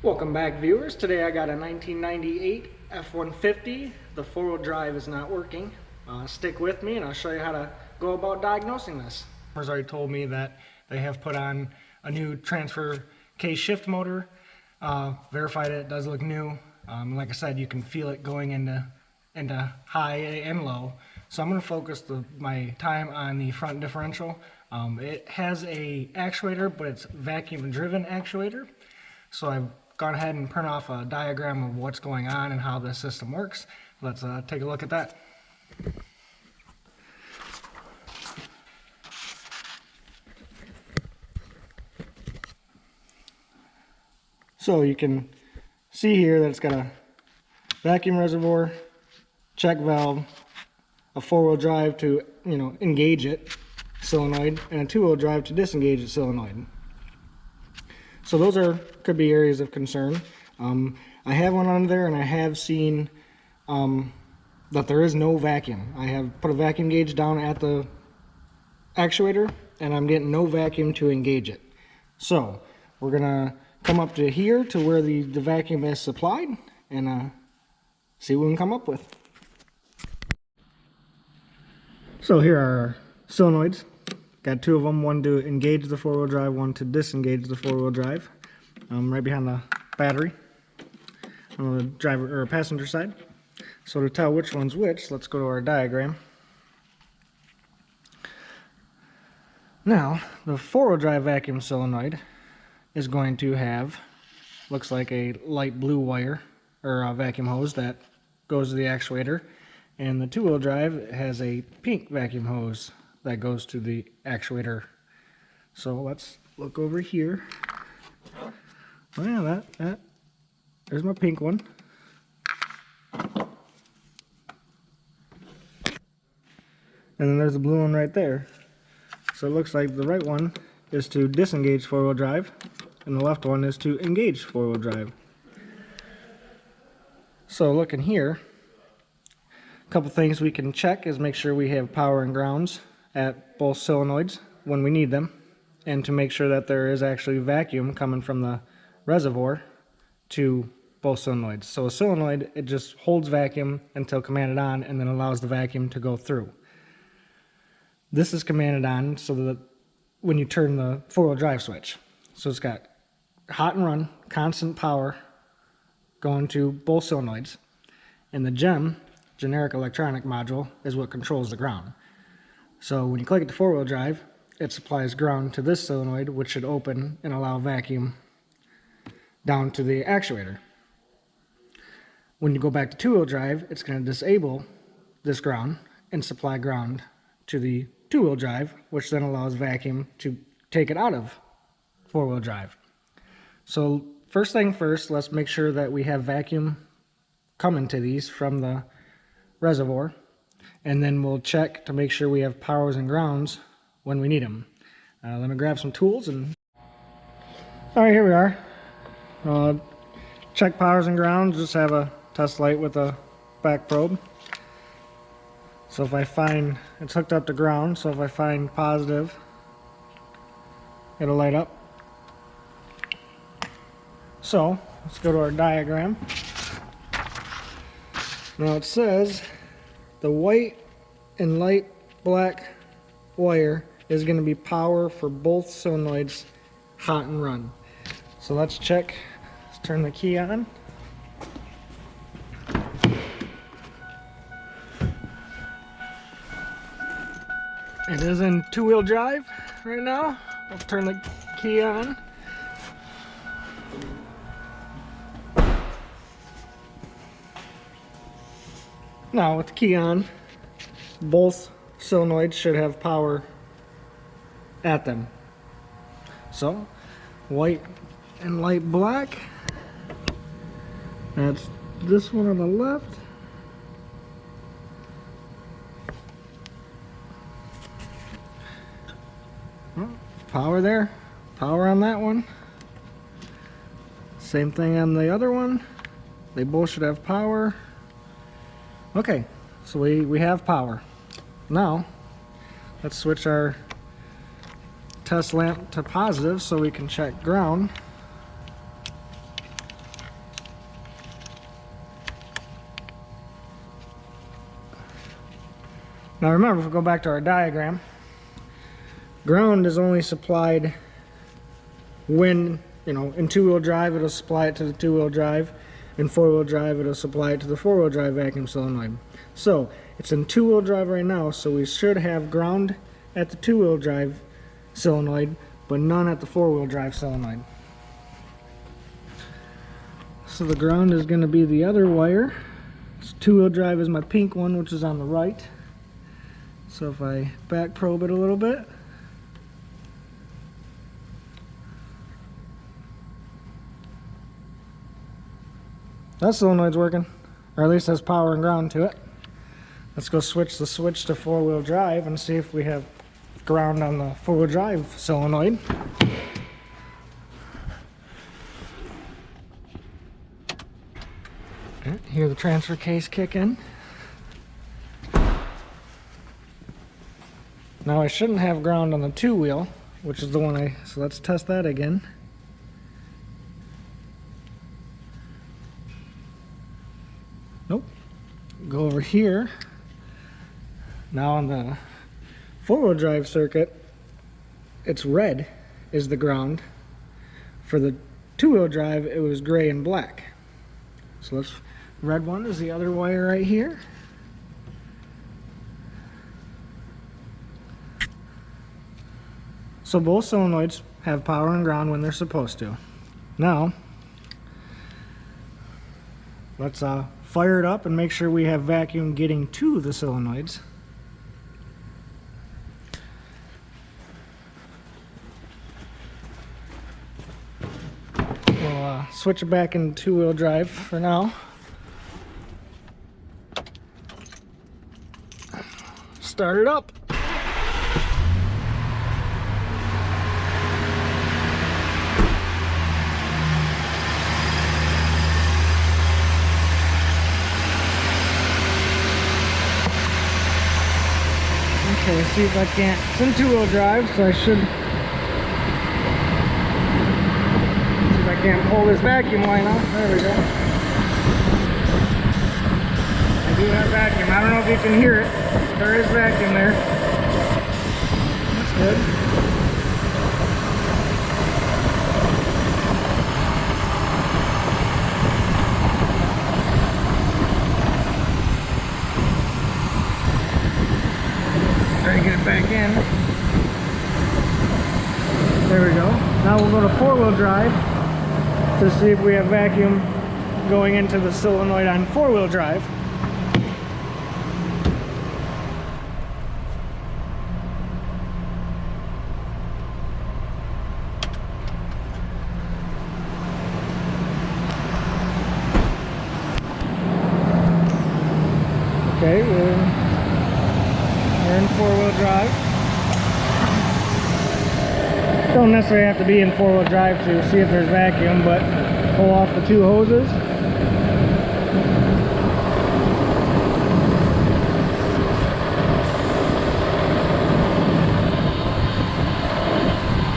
Welcome back, viewers. Today I got a 1998 F150. The four-wheel drive is not working. Stick with me and I'll show you how to go about diagnosing this. Customers already told me that they have put on a new transfer case shift motor. Verified it does look new. Like I said, you can feel it going into high and low. So I'm going to focus my time on the front differential. It has a actuator, but it's vacuum driven actuator. So I've gone ahead and print off a diagram of what's going on and how the system works. Let's take a look at that. So you can see here that it's got a vacuum reservoir, check valve, a four-wheel drive to engage it, solenoid, and a two-wheel drive to disengage the solenoid. So those could be areas of concern. I have one under there and I have seen that there is no vacuum. I have put a vacuum gauge down at the actuator and I'm getting no vacuum to engage it. So we're gonna come up to here to where the vacuum is supplied and see what we can come up with. So here are our solenoids. Got two of them, one to engage the four-wheel drive, one to disengage the four-wheel drive. Right behind the battery on the driver or passenger side. So to tell which one's which, let's go to our diagram. Now, the four-wheel drive vacuum solenoid is going to have, looks like a light blue wire or a vacuum hose that goes to the actuator, and the two-wheel drive has a pink vacuum hose that goes to the actuator. So let's look over here. Oh yeah, there's my pink one. And then there's the blue one right there. So it looks like the right one is to disengage four-wheel drive, and the left one is to engage four-wheel drive. So looking here, a couple things we can check is make sure we have power and grounds at both solenoids when we need them, and to make sure that there is actually vacuum coming from the reservoir to both solenoids. So a solenoid, it just holds vacuum until commanded on and then allows the vacuum to go through. This is commanded on so that when you turn the four-wheel drive switch. So it's got hot and run, constant power going to both solenoids, and the GEM, generic electronic module, is what controls the ground. So when you click at the four-wheel drive, it supplies ground to this solenoid, which should open and allow vacuum down to the actuator. When you go back to two-wheel drive, it's going to disable this ground and supply ground to the two-wheel drive, which then allows vacuum to take it out of four-wheel drive. So first thing first, let's make sure that we have vacuum coming to these from the reservoir. And then we'll check to make sure we have powers and grounds when we need them. Let me grab some tools and... Alright, here we are. Check powers and grounds, just have a test light with a back probe. So if I find, it's hooked up to ground, so if I find positive, it'll light up. So, let's go to our diagram. Now it says the white and light black wire is going to be power for both solenoids, hot and run. So let's check. Let's turn the key on. It is in two-wheel drive right now. Let's turn the key on. Now with the key on, both solenoids should have power at them. So, white and light black. That's this one on the left. Oh, power there, power on that one. Same thing on the other one. They both should have power. Okay, so we have power. Now, let's switch our test lamp to positive so we can check ground. Now remember, if we go back to our diagram, ground is only supplied when, in two-wheel drive it'll supply it to the two-wheel drive. In four-wheel drive it'll supply it to the four-wheel drive vacuum solenoid. So it's in two-wheel drive right now, so we should have ground at the two-wheel drive solenoid, but none at the four-wheel drive solenoid. So the ground is going to be the other wire. So two-wheel drive is my pink one, which is on the right. So if I back probe it a little bit, that solenoid's working, or at least has power and ground to it. Let's go switch the switch to four-wheel drive and see if we have ground on the four-wheel drive solenoid. Hear the transfer case kick in. Now I shouldn't have ground on the two-wheel, which is the one so let's test that again. Nope. Go over here. Now on the four-wheel drive circuit, it's red is the ground. For the two-wheel drive, it was gray and black. So let's, red one is the other wire right here. So both solenoids have power and ground when they're supposed to. Now, let's fire it up and make sure we have vacuum getting to the solenoids. We'll switch it back into two-wheel drive for now. Start it up. Okay, see if I can't. It's in two-wheel drive, so I should see if I can't pull this vacuum line off. There we go. I do have vacuum. I don't know if you can hear it, but there is vacuum there. That's good. Try to get it back in. There we go. Now we'll go to four-wheel drive to see if we have vacuum going into the solenoid on four-wheel drive. Okay, we're in four-wheel drive. Don't necessarily have to be in four-wheel drive to see if there's vacuum, but pull off the two hoses.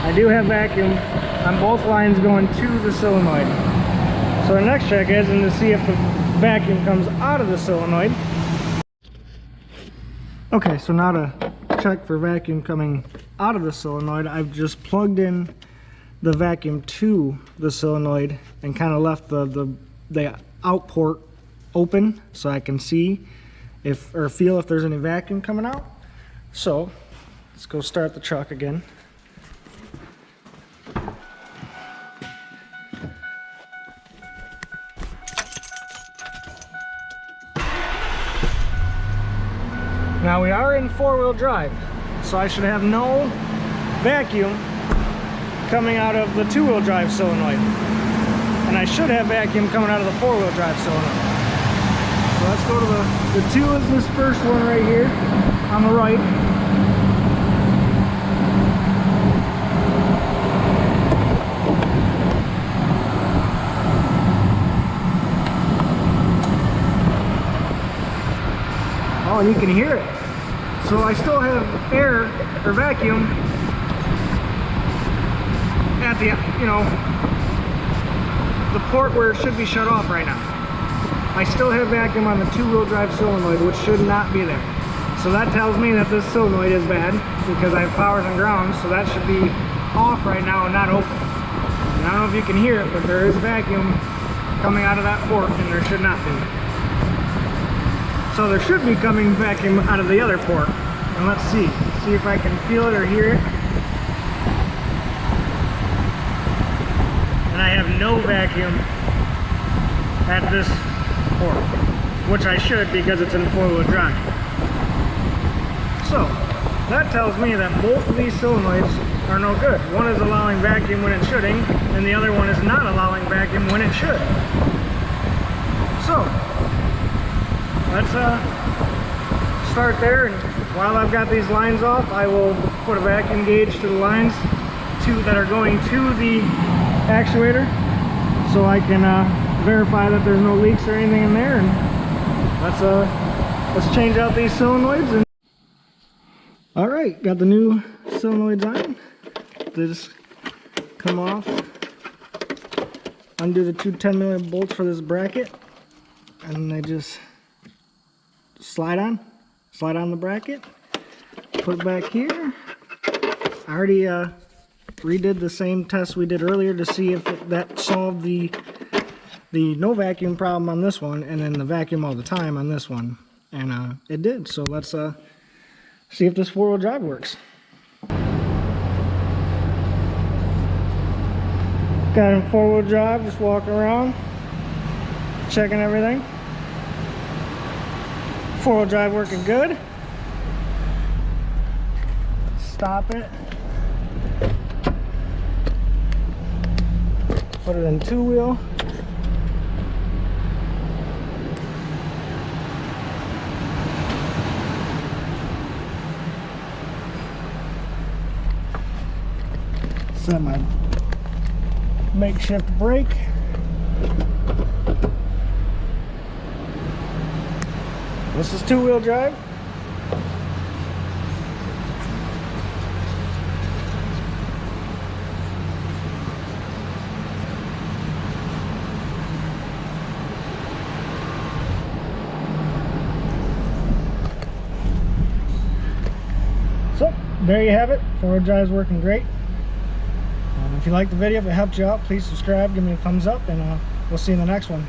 I do have vacuum on both lines going to the solenoid. So our next check is to see if the vacuum comes out of the solenoid. Okay, so now to check for vacuum coming out of the solenoid, I've just plugged in the vacuum to the solenoid and kind of left the out port open so I can see if or feel if there's any vacuum coming out. So let's go start the truck again. Now we are in four-wheel drive, so I should have no vacuum coming out of the two-wheel drive solenoid. And I should have vacuum coming out of the four-wheel drive solenoid. So let's go to the two is this first one right here on the right. Oh, and you can hear it. So I still have air or vacuum at the, the port where it should be shut off right now. I still have vacuum on the two-wheel drive solenoid, which should not be there. So So that tells me that this solenoid is bad because I have powers and grounds, so that should be off right now and not open. And I don't know if you can hear it, but there is vacuum coming out of that port and there should not be. So there should be coming vacuum out of the other port. And let's see if I can feel it or hear it. And I have no vacuum at this port, which I should because it's in 4-wheel drive. So that tells me that both of these solenoids are no good. One is allowing vacuum when it shouldn't, and the other one is not allowing vacuum when it should. So let's start there, and while I've got these lines off, I will put a vacuum gauge to the lines that are going to the actuator, so I can verify that there's no leaks or anything in there. And let's change out these solenoids. And all right, got the new solenoids on. They just come off. Undo the two 10mm bolts for this bracket, and they just slide on the bracket. Put it back here. I already redid the same test we did earlier to see if that solved the no vacuum problem on this one, and then the vacuum all the time on this one, and it did. So let's see if this 4-wheel drive works. Got in 4-wheel drive, just walking around, checking everything. 4-wheel drive working good. Stop it. Put it in 2-wheel. Set my makeshift brake. This is 2-wheel drive. So there you have it. 4-wheel drive is working great. If you liked the video, if it helped you out, please subscribe, give me a thumbs up, and we'll see you in the next one.